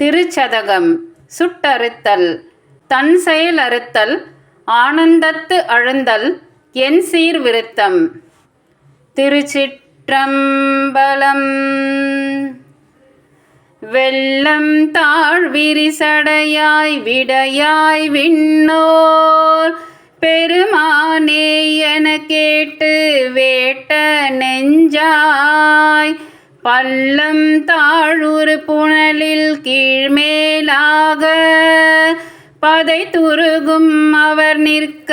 திருச்சதகம் சுட்டறுத்தல் தன்செயல் அறுத்தல் ஆனந்தத்து அழுந்தல் என் சீர் விருத்தம். திருச்சிற்றம்பலம். வெள்ளம் தாழ் விரிசடையாய் விடையாய் விண்ணோர் பெருமானே என கேட்டு வேட்ட நெஞ்சாய் பள்ளம் தாழுறு புனலில் கீழ்மேலாக பதை துருகும் அவர் நிற்க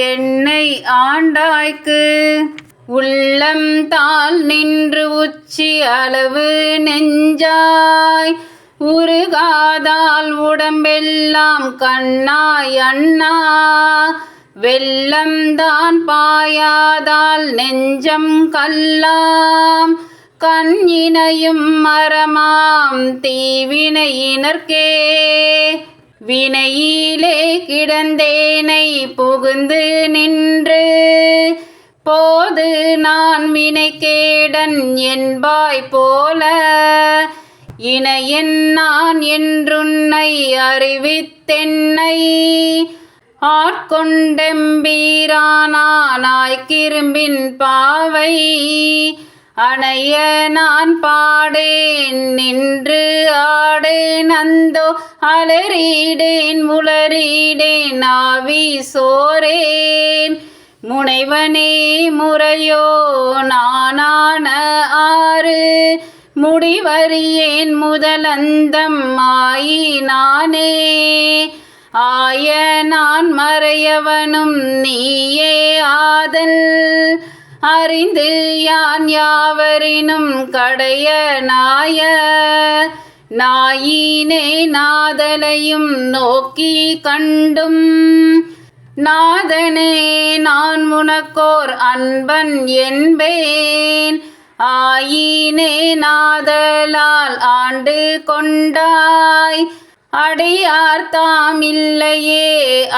என்னை ஆண்டாய்க்கு உள்ளம் தாள் நின்று உச்சி அளவு நெஞ்சாய் உருகாதால் உடம்பெல்லாம் கண்ணாய் அண்ணா வெள்ளம் தான் பாயாதால் நெஞ்சம் கல்லாம் கண்ணினையும் மரமாம் தீவினையினர்க்கே வினையிலே கிடந்தேனை புகுந்து நின்று போது நான் வினைக்கேடன் என்பாய் போல இணையன் நான் என்றுன்னை அறிவித்தென்னை ஆட்கொண்டெம்பீரானாய் கிரும்பின் பாவை அணைய நான் பாடேன் நின்று ஆடேன் அந்தோ அலறிடேன் உளறிடேன் ஆவி சோரேன் முனைவனே முறையோ நானான ஆறு முடிவறியேன் முதலந்தம் ஆயினானே ஆய நான் மறையவனும் நீயே ஆதல் அறிந்து யான் யாவரினும் கடைய நாயினே நாதலையும் நோக்கி கண்டும் நாதனே நான் உனக்கோர் அன்பன் என்பேன் ஆயினே நாதலால் ஆண்டு கொண்டாய் அடியார்தாம் இல்லையே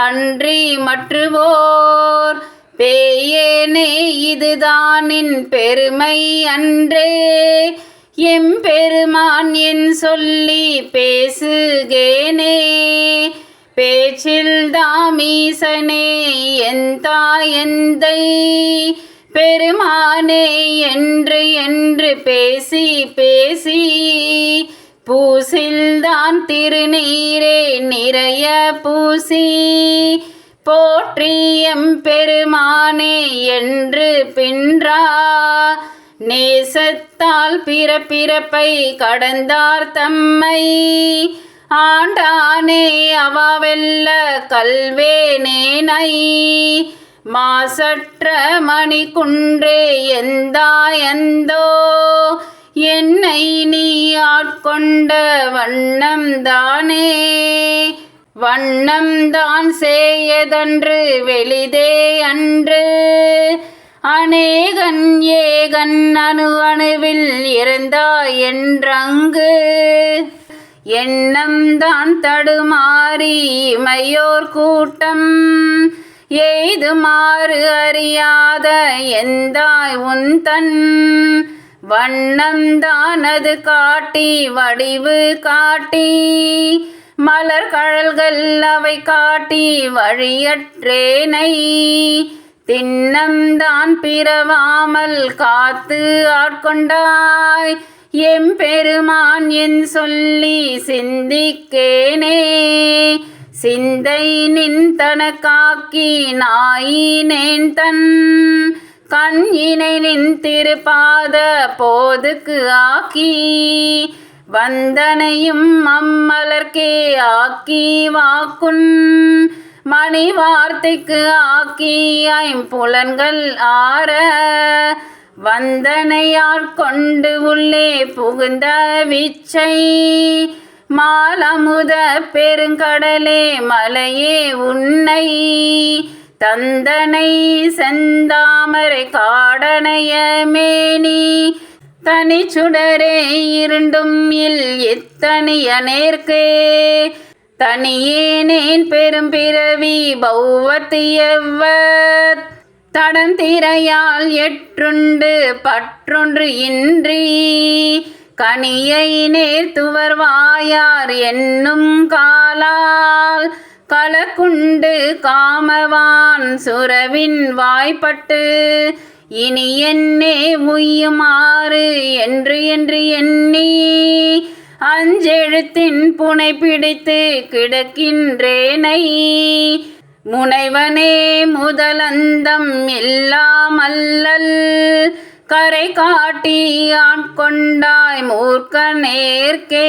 அன்றி மற்றுவோர் பேயேனே இதுதானின் பெருமை அன்றே எம்பெருமான் என் சொல்லி பேசுகேனே பேச்சில் தாமீசனே என் தாய் எந்தை பெருமானே என்று பேசி பேசி பூசில்தான் திருநீரே நிறைய பூசி போற்றியம் பெருமானே என்று பின்றா நேசத்தால் பிறப்பை கடந்தார் தம்மை ஆண்டானே அவாவெல்ல கல்வேனேனை மாசற்ற மணிக்குன்றே எந்தாயந்தோ என்னை நீ ஆட்கொண்ட வண்ணம் தானே வண்ணம் தான் செய்யதன்று வெளிதே அன்று அநேகன் ஏகன் அணுவில் இருந்தாய் என்றங்கு எண்ணம் தான் தடுமாறி இமையோர் கூட்டம் எய்துமாறு அறியாத எந்தாய் உன்தன் வண்ணம் தான் அது காட்டி வடிவு காட்டி மலர் கழல்கள் அவை காட்டி வழியற்றேனை திண்ணம்தான் பிறவாமல் காத்து ஆட்கொண்டாய் எம்பெருமான் என் சொல்லி சிந்திக்கேனே சிந்தை நின் தனக்காக்கி நாயினேன் தன் கண்ணினை நின் திருப்பாத போதுக்கு ஆக்கி வந்தனையும் அம்மலர்க்கே ஆக்கி வாக்குன் மணி வார்த்தைக்கு ஆக்கி ஐம்புலன்கள் ஆற வந்தனையாட்கொண்டு உள்ளே புகுந்த விச்சை மாலமுத பெருங்கடலே மலையே உன்னை தந்தனை செந்தாமரை காடனைய மேனி தனி சுடரே இருண்டும் இல் இத்தனியனேற்கே தனியேனேன் பெரும் பிறவி பௌவத்தியவர் தடந்திரையால் எற்றுண்டு பற்றொன்று இன்றி கனியை நேர்த்துவர் வாயார் என்னும் காலால் கலக்குண்டு காமவான் சுரவின் வாய்ப்பட்டு இனி என்னே உய்யுமாறு என்று என்று எண்ணி அஞ்செழுத்தின் புனை பிடித்து கிடக்கின்றேனை முனைவனே முதலந்தம் இல்லாமல்லல் கரை காட்டி ஆட்கொண்டாய் மூர்க்க நேர்க்கே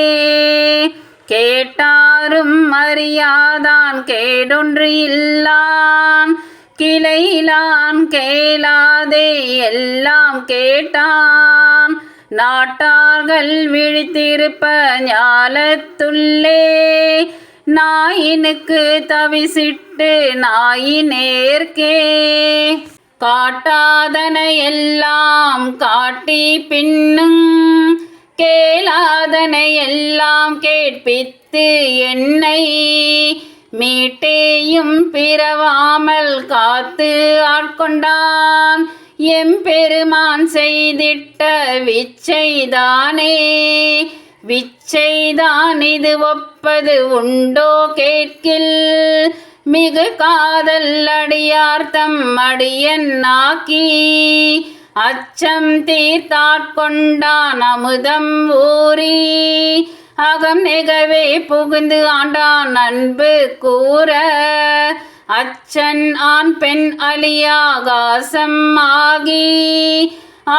கேட்டாரும் அறியாதான் கேடொன்று இல்லான் கிளையிலான் கேளாதே எல்லாம் கேட்டான் நாட்டார்கள் விழித்திருப்ப ஞாலத்துள்ளே நாயினுக்கு தவிசிட்டு நாயினேர்க்கே காட்டாதன எல்லாம் காட்டி பின்னும் கேளாதன எல்லாம் கேட்பித்து என்னை மீட்டேயும் பிறவாமல் காத்து ஆட்கொண்டான் எம்பெருமான் செய்திட்ட விச்சைதானே விச்சைதான் இது ஒப்பது உண்டோ கேட்கில் மிகு காதல் அடியார்த்தம் அடியன் ஆக்கி அச்சம் தீர்த்தாட்கொண்டான் அமுதம் ஊறி அகம் நெகவே புகுந்து ஆண்டான் அன்பு கூற அச்சன் ஆண் பெண் அலியாகாசம் ஆகி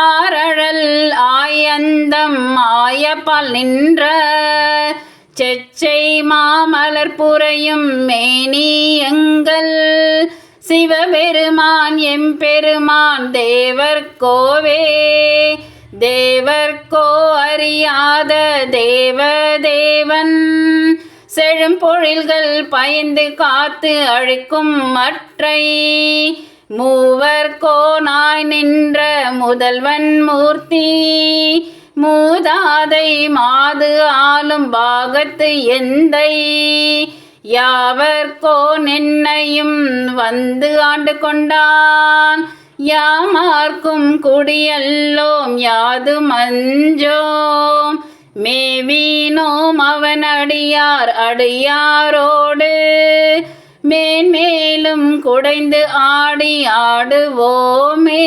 ஆரழல் ஆயந்தம் ஆயப்பால் நின்ற செச்சை மாமலர் புரையும் மேனி எங்கள் சிவபெருமான் எம்பெருமான் தேவர்கோவே தேவர்கோ அறியாத தேவதேவன் செழும் பொழில்கள் பயந்து காத்து அழிக்கும் மற்றை மூவர்கோ நாய் நின்ற முதல்வன் மூர்த்தி மூதாதை மாது ஆளும் பாகத்து எந்தை யாவர்கோ நின்னையும் வந்து ஆண்டு கொண்டான் யாமார்க்கும் குடியல்லோம் யாது மஞ்சோம் மேவீனோம் அவன் அடியார் அடியாரோடு மேன்மேலும் குடைந்து ஆடி ஆடுவோமே.